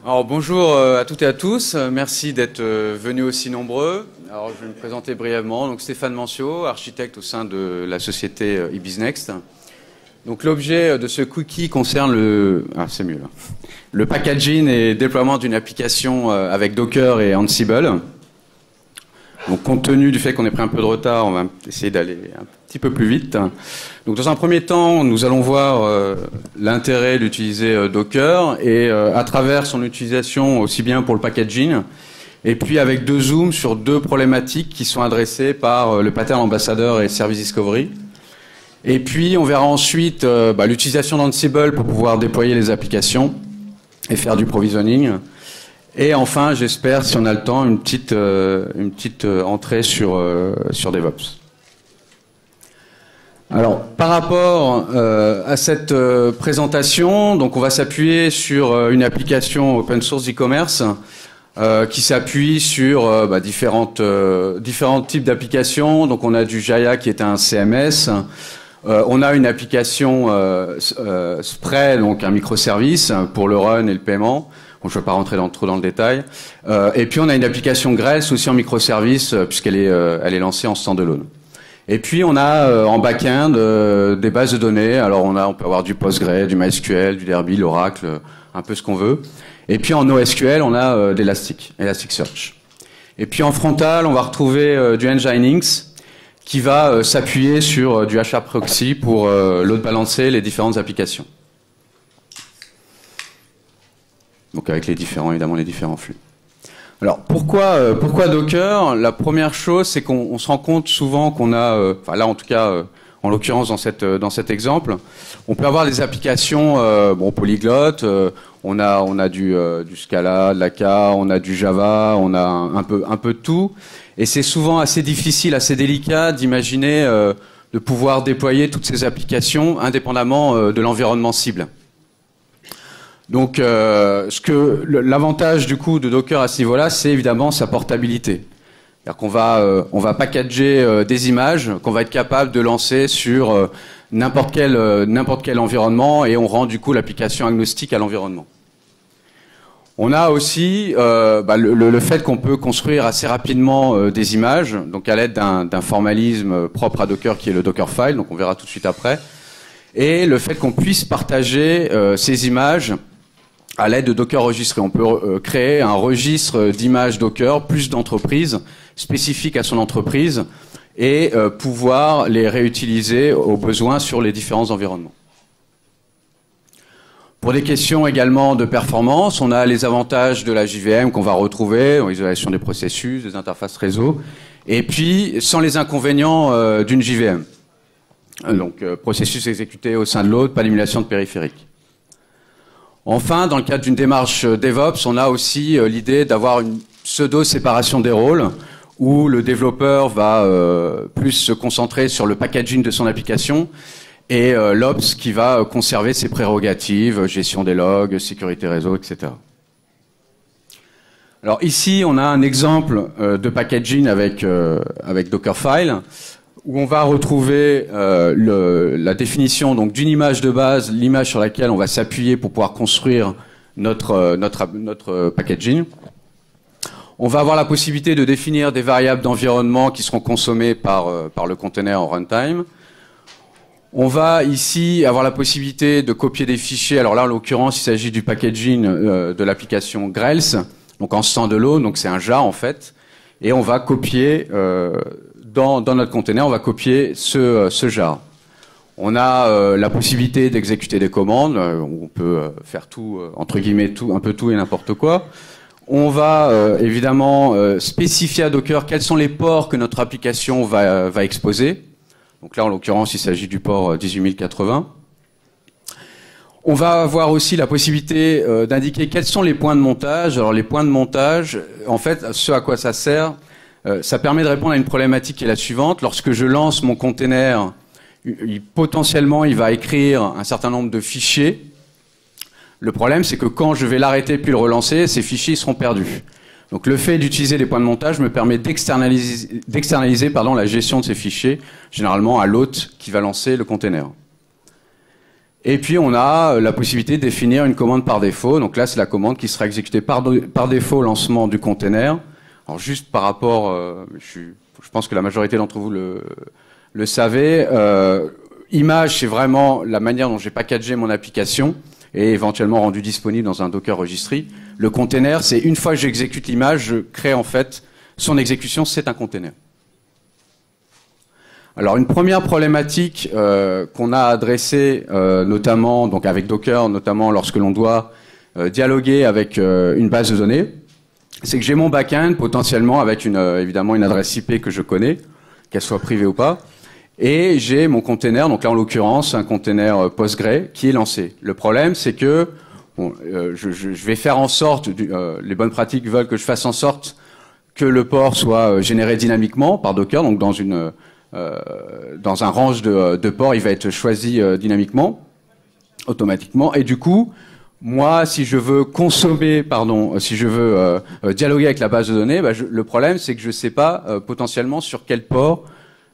Alors bonjour à toutes et à tous, merci d'être venus aussi nombreux. Alors je vais me présenter brièvement. Donc Stéphane Mancio, architecte au sein de la société eBizNext. Donc l'objet de ce cookie concerne le packaging et déploiement d'une application avec Docker et Ansible. Donc compte tenu du fait qu'on ait pris un peu de retard, on va essayer d'aller un petit peu plus vite. Donc dans un premier temps, nous allons voir l'intérêt d'utiliser Docker et à travers son utilisation aussi bien pour le packaging et puis avec deux zooms sur deux problématiques qui sont adressées par le pattern ambassadeur et Service Discovery. Et puis on verra ensuite l'utilisation d'Ansible pour pouvoir déployer les applications et faire du provisioning. Et enfin, j'espère, si on a le temps, une petite entrée sur DevOps. Alors, par rapport à cette présentation, donc on va s'appuyer sur une application open source e-commerce qui s'appuie sur différents types d'applications. Donc, on a du Jaya qui est un CMS. On a une application Spray, donc un microservice pour le run et le paiement. Bon, je ne vais pas rentrer trop dans le détail. Et puis on a une application Grails aussi en microservice puisqu'elle est lancée en standalone. Et puis on a en back-end des bases de données. Alors on peut avoir du Postgre, du MySQL, du Derby, l'Oracle, un peu ce qu'on veut. Et puis en NoSQL on a d'Elasticsearch. Et puis en frontal on va retrouver du Nginx qui va s'appuyer sur du HAProxy pour load balancer les différentes applications. Donc avec les différents flux. Alors pourquoi Docker? La première chose, c'est qu'on se rend compte souvent qu'on a, là en tout cas, en l'occurrence dans cet exemple, on peut avoir des applications polyglottes. On a du Scala, de l'Ak, on a du Java, on a un peu de tout. Et c'est souvent assez difficile, assez délicat d'imaginer de pouvoir déployer toutes ces applications indépendamment de l'environnement cible. Donc, l'avantage du coup de Docker à ce niveau-là, c'est évidemment sa portabilité. C'est-à-dire qu'on va packager des images qu'on va être capable de lancer sur n'importe quel environnement et on rend du coup l'application agnostique à l'environnement. On a aussi le fait qu'on peut construire assez rapidement des images, donc à l'aide d'un formalisme propre à Docker qui est le Dockerfile, donc on verra tout de suite après, et le fait qu'on puisse partager ces images à l'aide de Docker registré. On peut créer un registre d'images Docker, plus d'entreprises, spécifiques à son entreprise, et pouvoir les réutiliser au besoin sur les différents environnements. Pour des questions également de performance, on a les avantages de la JVM qu'on va retrouver, l'isolation des processus, des interfaces réseau, et puis sans les inconvénients d'une JVM. Donc processus exécuté au sein de l'autre, pas d'émulation de périphérique. Enfin, dans le cadre d'une démarche DevOps, on a aussi l'idée d'avoir une pseudo-séparation des rôles où le développeur va plus se concentrer sur le packaging de son application et l'Ops qui va conserver ses prérogatives, gestion des logs, sécurité réseau, etc. Alors ici, on a un exemple de packaging avec Dockerfile où on va retrouver la définition donc d'une image de base, l'image sur laquelle on va s'appuyer pour pouvoir construire notre packaging. On va avoir la possibilité de définir des variables d'environnement qui seront consommées par le container en runtime. On va ici avoir la possibilité de copier des fichiers. Alors là, en l'occurrence, il s'agit du packaging de l'application Grails, donc en standalone, donc c'est un jar en fait, et on va copier dans notre container, on va copier ce jar. On a la possibilité d'exécuter des commandes, on peut faire tout, entre guillemets, un peu tout et n'importe quoi. On va évidemment spécifier à Docker quels sont les ports que notre application va exposer. Donc là, en l'occurrence, il s'agit du port 18080. On va avoir aussi la possibilité d'indiquer quels sont les points de montage. Alors les points de montage, en fait, ce à quoi ça sert, ça permet de répondre à une problématique qui est la suivante. Lorsque je lance mon container, potentiellement, il va écrire un certain nombre de fichiers. Le problème, c'est que quand je vais l'arrêter puis le relancer, ces fichiers seront perdus. Donc le fait d'utiliser les points de montage me permet d'externaliser la gestion de ces fichiers, généralement à l'hôte qui va lancer le container. Et puis on a la possibilité de définir une commande par défaut. Donc là, c'est la commande qui sera exécutée par défaut au lancement du container. Alors juste par rapport, je pense que la majorité d'entre vous le savez, image, c'est vraiment la manière dont j'ai packagé mon application et éventuellement rendu disponible dans un Docker Registry. Le container, c'est une fois que j'exécute l'image, je crée en fait son exécution, c'est un container. Alors une première problématique qu'on a adressée notamment donc avec Docker, notamment lorsque l'on doit dialoguer avec une base de données, c'est que j'ai mon back-end potentiellement avec évidemment une adresse IP que je connais, qu'elle soit privée ou pas, et j'ai mon container, donc là en l'occurrence un container Postgre qui est lancé. Le problème c'est que bon, je vais faire en sorte, les bonnes pratiques veulent que je fasse en sorte que le port soit généré dynamiquement par Docker, donc dans un range de ports, il va être choisi dynamiquement, automatiquement, et du coup, moi, si je veux dialoguer avec la base de données, le problème, c'est que je ne sais pas potentiellement sur quel port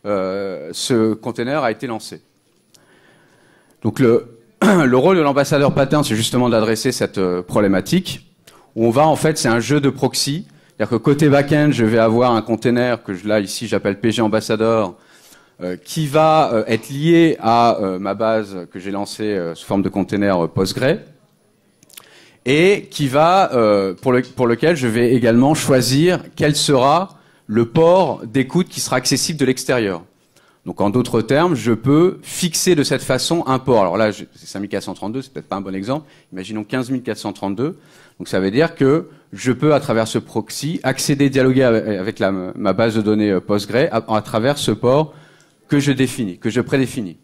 ce container a été lancé. Donc le rôle de l'ambassadeur pattern, c'est justement d'adresser cette problématique, où on va, en fait, c'est un jeu de proxy. C'est-à-dire que côté back-end, je vais avoir un container que là, ici, j'appelle PG Ambassador, qui va être lié à ma base que j'ai lancée sous forme de container Postgre, et qui va, pour lequel je vais également choisir quel sera le port d'écoute qui sera accessible de l'extérieur. Donc en d'autres termes, je peux fixer de cette façon un port. Alors là, c'est 5432, c'est peut-être pas un bon exemple. Imaginons 15432. Donc ça veut dire que je peux, à travers ce proxy, accéder, dialoguer avec ma base de données Postgre à travers ce port que je prédéfinis.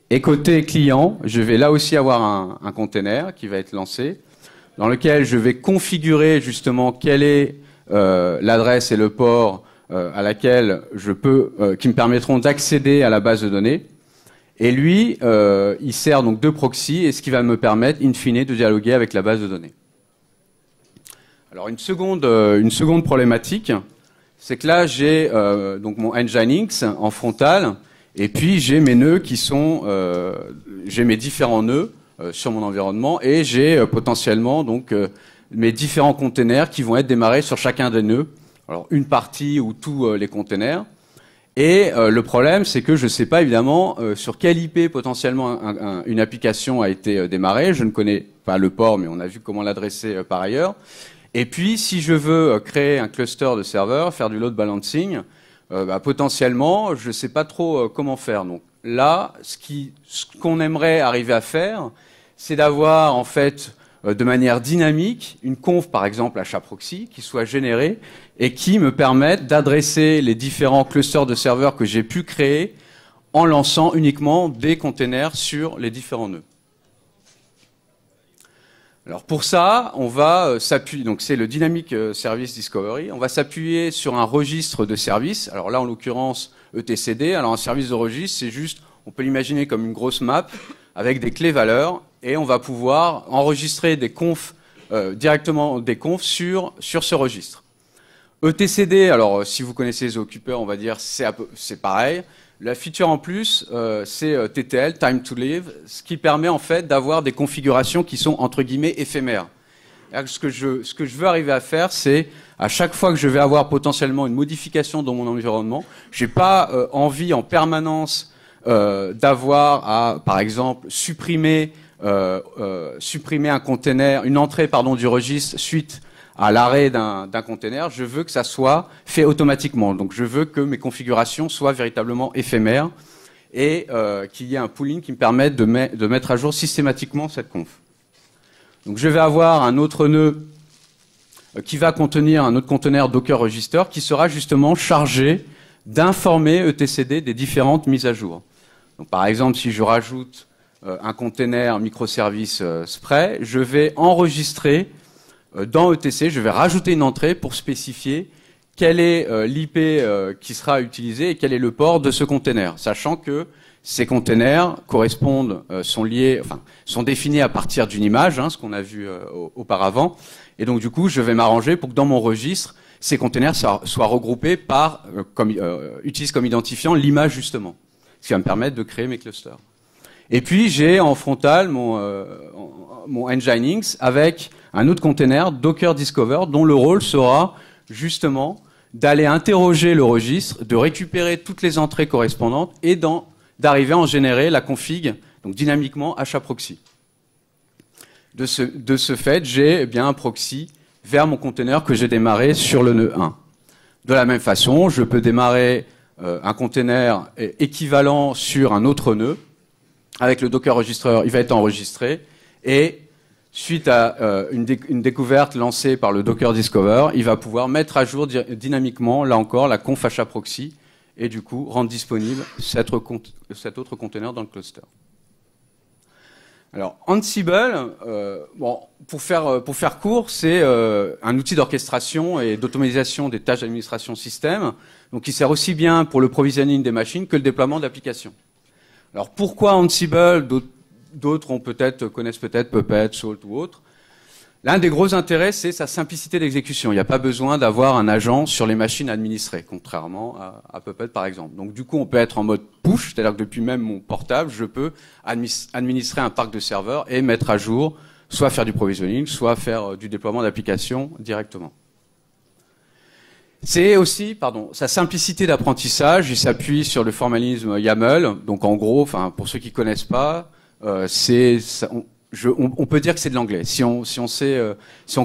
Et côté client, je vais là aussi avoir un container qui va être lancé, dans lequel je vais configurer justement quelle est l'adresse et le port à laquelle qui me permettront d'accéder à la base de données. Et lui, il sert donc de proxy, et ce qui va me permettre, in fine, de dialoguer avec la base de données. Alors une seconde problématique, c'est que là j'ai donc mon Nginx en frontal, et puis j'ai mes nœuds qui sont, j'ai mes différents nœuds sur mon environnement, et j'ai potentiellement donc mes différents containers qui vont être démarrés sur chacun des nœuds. Alors une partie ou tous les containers. Et le problème, c'est que je ne sais pas évidemment sur quelle IP potentiellement une application a été démarrée. Je ne connais pas le port, mais on a vu comment l'adresser par ailleurs. Et puis, si je veux créer un cluster de serveurs, faire du load balancing, potentiellement, je ne sais pas trop comment faire. Donc là, ce qu'on aimerait arriver à faire, c'est d'avoir en fait de manière dynamique une conf, par exemple, HAProxy, qui soit générée et qui me permette d'adresser les différents clusters de serveurs que j'ai pu créer en lançant uniquement des containers sur les différents nœuds. Alors pour ça, on va s'appuyer, donc c'est le Dynamic Service Discovery, on va s'appuyer sur un registre de services. Alors là, en l'occurrence, ETCD. Alors un service de registre, c'est juste, on peut l'imaginer comme une grosse map avec des clés valeurs, et on va pouvoir enregistrer des confs, directement des confs sur ce registre. ETCD, alors si vous connaissez les occupeurs, on va dire c'est pareil. La feature en plus, c'est TTL, Time to Live, ce qui permet en fait d'avoir des configurations qui sont entre guillemets éphémères. Ce que je veux arriver à faire, c'est à chaque fois que je vais avoir potentiellement une modification dans mon environnement, j'ai pas envie en permanence d'avoir à, par exemple, supprimer un container, une entrée du registre suite à l'arrêt d'un container. Je veux que ça soit fait automatiquement. Donc je veux que mes configurations soient véritablement éphémères et qu'il y ait un pooling qui me permette de mettre à jour systématiquement cette conf. Donc je vais avoir un autre nœud qui va contenir un autre conteneur Docker Register qui sera justement chargé d'informer ETCD des différentes mises à jour. Donc par exemple, si je rajoute un container microservice Spray, je vais enregistrer dans ETC, je vais rajouter une entrée pour spécifier quel est l'IP qui sera utilisé et quel est le port de ce container, sachant que ces containers sont définis à partir d'une image, ce qu'on a vu auparavant, et donc du coup, je vais m'arranger pour que dans mon registre, ces containers soient regroupés utilisent comme identifiant l'image justement, ce qui va me permettre de créer mes clusters. Et puis j'ai en frontal mon Nginx avec un autre container, Docker Discover, dont le rôle sera justement d'aller interroger le registre, de récupérer toutes les entrées correspondantes et d'arriver à en générer la config, donc dynamiquement HAProxy. De ce fait, j'ai bien un proxy vers mon container que j'ai démarré sur le nœud 1. De la même façon, je peux démarrer un container équivalent sur un autre nœud. Avec le Docker Registrer, il va être enregistré et suite à une découverte lancée par le Docker Discover, il va pouvoir mettre à jour dynamiquement, là encore, la conf HAProxy et du coup rendre disponible cet autre container dans le cluster. Alors Ansible, bon, pour faire court, c'est un outil d'orchestration et d'automatisation des tâches d'administration système, donc qui sert aussi bien pour le provisioning des machines que le déploiement d'applications. Alors pourquoi Ansible? D'autres connaissent peut-être Puppet, Salt ou autres. L'un des gros intérêts, c'est sa simplicité d'exécution. Il n'y a pas besoin d'avoir un agent sur les machines administrées, contrairement à Puppet par exemple. Donc du coup, on peut être en mode push, c'est-à-dire que depuis même mon portable, je peux administrer un parc de serveurs et mettre à jour, soit faire du provisioning, soit faire du déploiement d'applications directement. C'est aussi, sa simplicité d'apprentissage. Il s'appuie sur le formalisme YAML. Donc en gros, pour ceux qui connaissent pas, on peut dire que c'est de l'anglais. Si on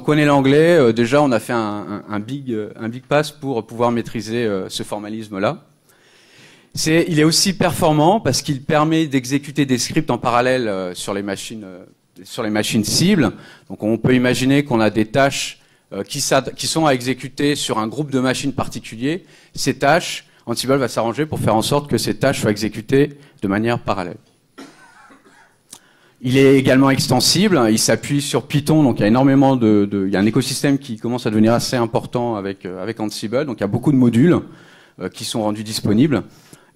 connaît l'anglais, déjà on a fait un big pass pour pouvoir maîtriser ce formalisme-là. Il est aussi performant parce qu'il permet d'exécuter des scripts en parallèle sur les machines cibles. Donc on peut imaginer qu'on a des tâches qui sont à exécuter sur un groupe de machines particulier. Ces tâches, Ansible va s'arranger pour faire en sorte que ces tâches soient exécutées de manière parallèle. Il est également extensible, il s'appuie sur Python, donc il y a énormément il y a un écosystème qui commence à devenir assez important avec Ansible, donc il y a beaucoup de modules qui sont rendus disponibles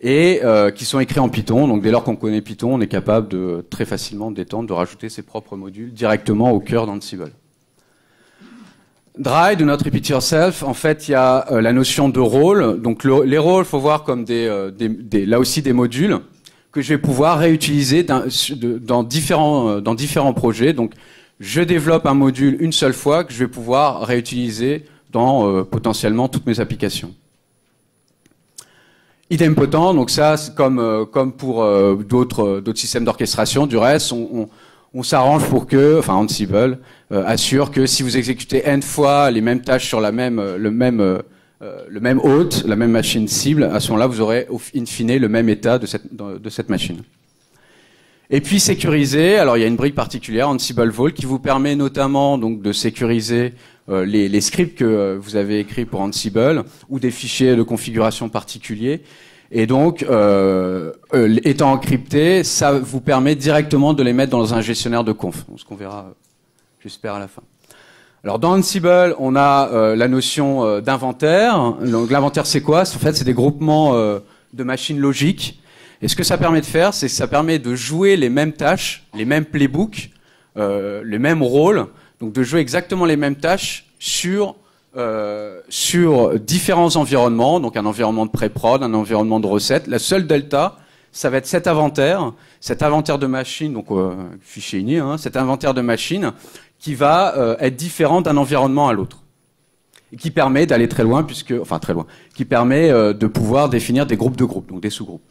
et qui sont écrits en Python, donc dès lors qu'on connaît Python, on est capable de très facilement d'étendre, de rajouter ses propres modules directement au cœur d'Ansible. Dry, do not repeat yourself, en fait il y a la notion de rôle, donc les rôles, il faut voir comme là aussi des modules, que je vais pouvoir réutiliser dans différents projets. Donc, je développe un module une seule fois que je vais pouvoir réutiliser dans potentiellement toutes mes applications. Idempotent, donc ça, c'est comme pour d'autres systèmes d'orchestration. Du reste, on s'arrange pour que, Ansible assure que si vous exécutez n fois les mêmes tâches sur le même hôte, la même machine cible, à ce moment-là, vous aurez in fine le même état de cette machine. Et puis sécuriser, alors il y a une brique particulière, Ansible Vault, qui vous permet notamment donc de sécuriser les scripts que vous avez écrits pour Ansible ou des fichiers de configuration particuliers. Et donc, étant encryptés, ça vous permet directement de les mettre dans un gestionnaire de conf, ce qu'on verra, j'espère, à la fin. Alors dans Ansible, on a la notion d'inventaire. Donc l'inventaire, c'est quoi? En fait, c'est des groupements de machines logiques. Et ce que ça permet de faire, c'est que ça permet de jouer les mêmes tâches, les mêmes playbooks, les mêmes rôles. Donc de jouer exactement les mêmes tâches sur différents environnements. Donc un environnement de pré-prod, un environnement de recette. La seule delta, ça va être cet inventaire de machines, donc fichier ini, cet inventaire de machines qui va être différent d'un environnement à l'autre. Et qui permet d'aller très loin, qui permet de pouvoir définir des groupes de groupes, donc des sous-groupes.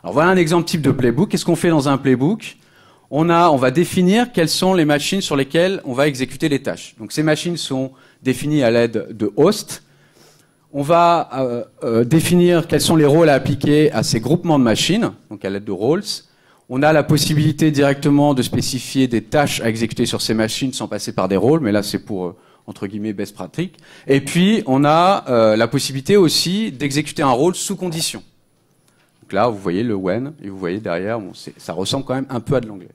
Alors voilà un exemple type de playbook. Qu'est-ce qu'on fait dans un playbook? On va définir quelles sont les machines sur lesquelles on va exécuter les tâches. Donc ces machines sont définies à l'aide de hosts. On va définir quels sont les rôles à appliquer à ces groupements de machines, donc à l'aide de roles. On a la possibilité directement de spécifier des tâches à exécuter sur ces machines sans passer par des rôles, mais là c'est pour, entre guillemets, best practice. Et puis on a la possibilité aussi d'exécuter un rôle sous condition. Donc là, vous voyez le when, et vous voyez derrière, ça ressemble quand même un peu à de l'anglais.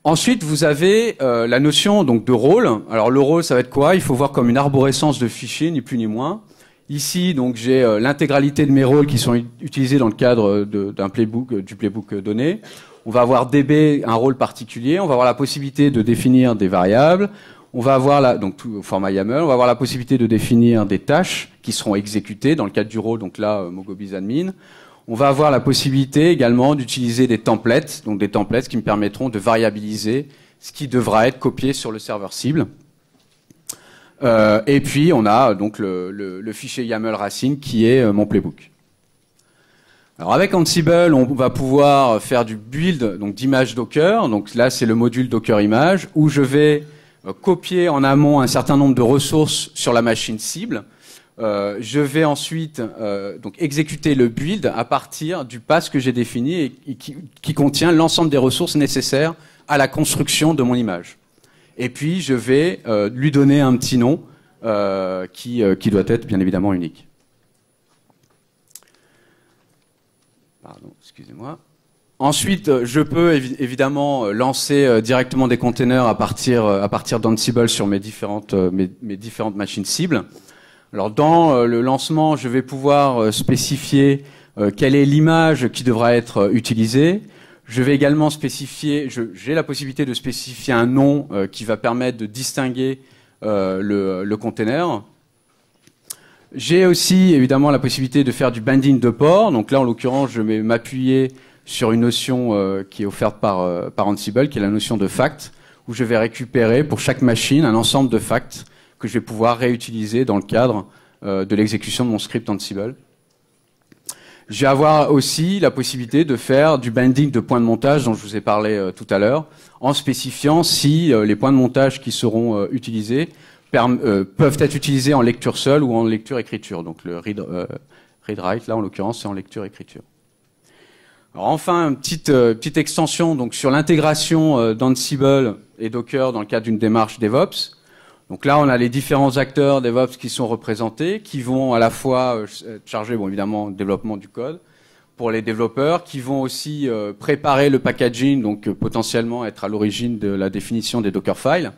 Ensuite, vous avez la notion donc de rôle. Alors le rôle, ça va être quoi? Il faut voir comme une arborescence de fichiers, ni plus ni moins. Ici, donc j'ai l'intégralité de mes rôles qui sont utilisés dans le cadre d'un playbook, du playbook donné. On va avoir DB, un rôle particulier. On va avoir la possibilité de définir des variables. On va avoir donc tout au format YAML. On va avoir la possibilité de définir des tâches qui seront exécutées dans le cadre du rôle. Donc là, MongoBizAdmin. On va avoir la possibilité également d'utiliser des templates, donc des templates qui me permettront de variabiliser ce qui devra être copié sur le serveur cible. Et puis on a donc le fichier YAML racine qui est mon playbook. Alors avec Ansible, on va pouvoir faire du build donc d'images Docker. Donc là c'est le module Docker Image où je vais copier en amont un certain nombre de ressources sur la machine cible. Je vais ensuite donc exécuter le build à partir du path que j'ai défini et qui contient l'ensemble des ressources nécessaires à la construction de mon image. Et puis je vais lui donner un petit nom qui doit être bien évidemment unique. Pardon, excusez-moi. Ensuite, je peux évidemment lancer directement des containers à partir d'Ansible sur mes différentes machines cibles. Alors dans le lancement, je vais pouvoir spécifier quelle est l'image qui devra être utilisée. Je vais également spécifier, j'ai la possibilité de spécifier un nom qui va permettre de distinguer le container. J'ai aussi évidemment la possibilité de faire du binding de port. Donc là, en l'occurrence, je vais m'appuyer sur une notion qui est offerte par Ansible, qui est la notion de fact, où je vais récupérer pour chaque machine un ensemble de facts que je vais pouvoir réutiliser dans le cadre de l'exécution de mon script Ansible. Je vais avoir aussi la possibilité de faire du binding de points de montage dont je vous ai parlé tout à l'heure, en spécifiant si les points de montage qui seront utilisés peuvent être utilisés en lecture seule ou en lecture-écriture. Donc le read-write, là en l'occurrence, c'est en lecture-écriture. Alors enfin, une petite extension donc sur l'intégration d'Ansible et Docker dans le cadre d'une démarche DevOps. Donc là, on a les différents acteurs DevOps qui sont représentés, qui vont à la fois être chargés, bon, évidemment, du développement du code pour les développeurs, qui vont aussi préparer le packaging, donc potentiellement être à l'origine de la définition des Dockerfiles.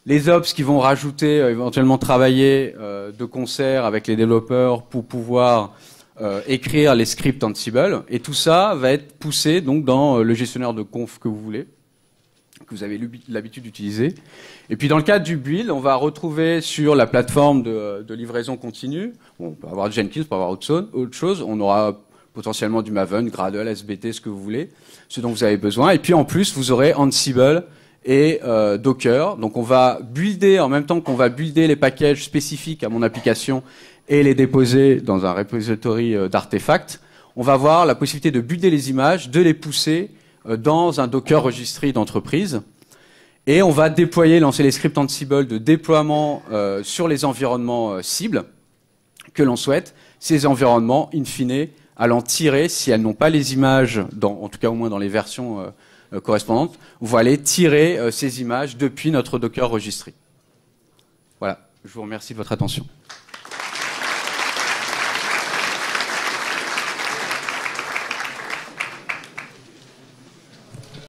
Les Ops qui vont rajouter, éventuellement travailler de concert avec les développeurs pour pouvoir écrire les scripts Ansible. Et tout ça va être poussé donc dans le gestionnaire de conf que vous voulez, que vous avez l'habitude d'utiliser. Et puis dans le cadre du build, on va retrouver sur la plateforme de livraison continue, bon, on peut avoir Jenkins, on peut avoir autre chose, on aura potentiellement du Maven, Gradle, SBT, ce que vous voulez, ce dont vous avez besoin. Et puis en plus, vous aurez Ansible et Docker. Donc on va builder, en même temps qu'on va builder les packages spécifiques à mon application et les déposer dans un repository d'artefacts, on va avoir la possibilité de builder les images, de les pousser dans un Docker registry d'entreprise. Et on va déployer, lancer les scripts Ansible de déploiement sur les environnements cibles que l'on souhaite. Ces environnements, in fine, allant tirer, si elles n'ont pas les images, en tout cas au moins dans les versions correspondantes, on va aller tirer ces images depuis notre Docker registry. Voilà, je vous remercie de votre attention.